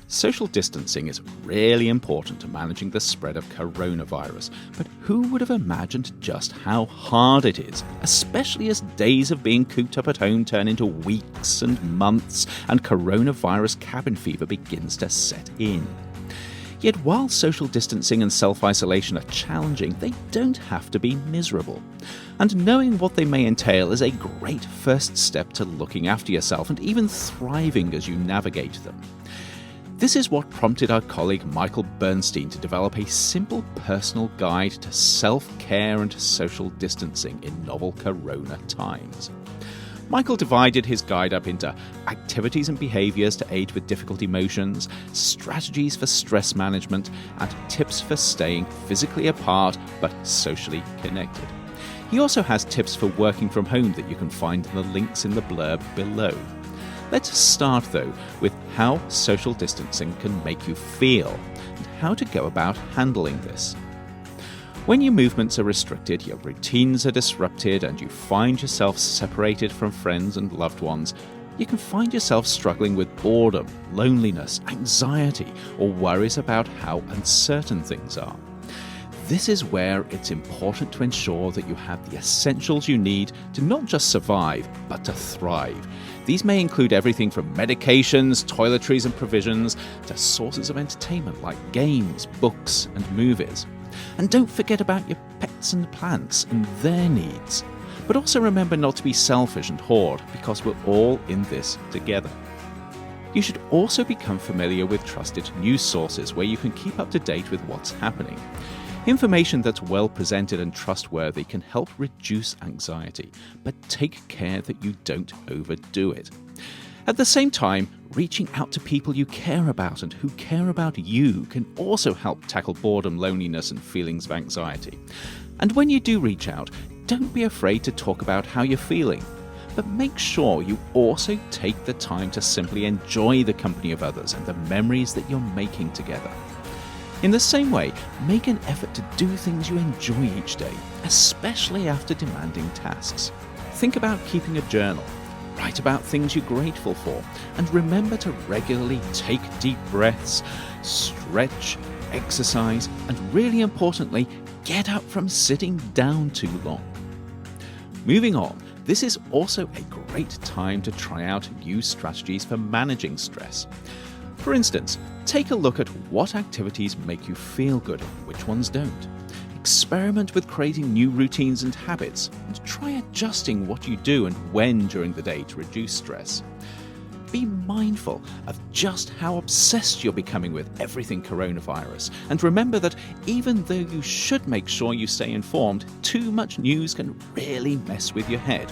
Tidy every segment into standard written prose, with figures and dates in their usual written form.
Social distancing is really important to managing the spread of coronavirus, but who would have imagined just how hard it is, especially as days of being cooped up at home turn into weeks and months and coronavirus cabin fever begins to set in. Yet while social distancing and self-isolation are challenging, they don't have to be miserable. And knowing what they may entail is a great first step to looking after yourself and even thriving as you navigate them. This is what prompted our colleague Michael Bernstein to develop a simple personal guide to self-care and social distancing in novel corona times. Michael divided his guide up into activities and behaviours to aid with difficult emotions, strategies for stress management, and tips for staying physically apart but socially connected. He also has tips for working from home that you can find in the links in the blurb below. Let's start, though, with how social distancing can make you feel and how to go about handling this. When your movements are restricted, your routines are disrupted, and you find yourself separated from friends and loved ones, you can find yourself struggling with boredom, loneliness, anxiety, or worries about how uncertain things are. This is where it's important to ensure that you have the essentials you need to not just survive, but to thrive. These may include everything from medications, toiletries and provisions, to sources of entertainment like games, books and movies. And don't forget about your pets and plants and their needs. But also remember not to be selfish and hoard, because we're all in this together. You should also become familiar with trusted news sources where you can keep up to date with what's happening. Information that's well presented and trustworthy can help reduce anxiety, but take care that you don't overdo it. At the same time, reaching out to people you care about and who care about you can also help tackle boredom, loneliness, and feelings of anxiety. And when you do reach out, don't be afraid to talk about how you're feeling, but make sure you also take the time to simply enjoy the company of others and the memories that you're making together. In the same way, make an effort to do things you enjoy each day, especially after demanding tasks. Think about keeping a journal, write about things you're grateful for, and remember to regularly take deep breaths, stretch, exercise, and really importantly, get up from sitting down too long. Moving on, this is also a great time to try out new strategies for managing stress. For instance, take a look at what activities make you feel good and which ones don't. Experiment with creating new routines and habits, and try adjusting what you do and when during the day to reduce stress. Be mindful of just how obsessed you're becoming with everything coronavirus, and remember that even though you should make sure you stay informed, too much news can really mess with your head.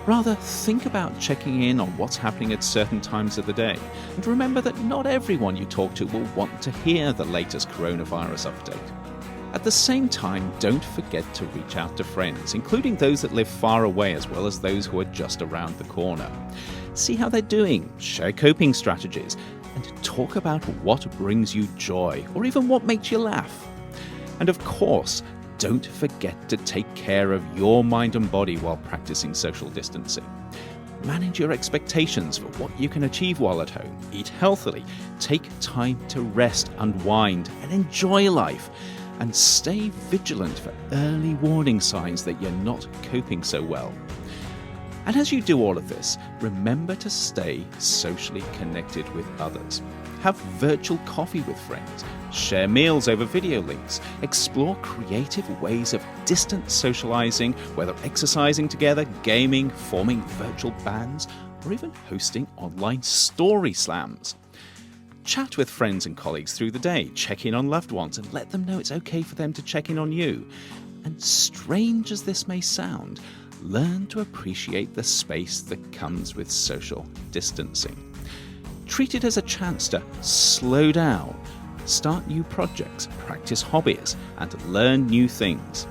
Rather, think about checking in on what's happening at certain times of the day, and remember that not everyone you talk to will want to hear the latest coronavirus update. At the same time, don't forget to reach out to friends, including those that live far away as well as those who are just around the corner. See how they're doing, share coping strategies, and talk about what brings you joy or even what makes you laugh. And of course, don't forget to take care of your mind and body while practicing social distancing. Manage your expectations for what you can achieve while at home. Eat healthily, take time to rest, unwind, and enjoy life. And stay vigilant for early warning signs that you're not coping so well. And as you do all of this, remember to stay socially connected with others. Have virtual coffee with friends, share meals over video links, explore creative ways of distant socializing, whether exercising together, gaming, forming virtual bands, or even hosting online story slams. Chat with friends and colleagues through the day, check in on loved ones, and let them know it's okay for them to check in on you. And strange as this may sound, learn to appreciate the space that comes with social distancing. Treat it as a chance to slow down, start new projects, practice hobbies, and learn new things.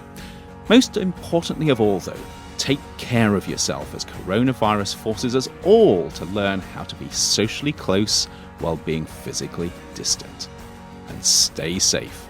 Most importantly of all, though, take care of yourself as coronavirus forces us all to learn how to be socially close while being physically distant. And stay safe.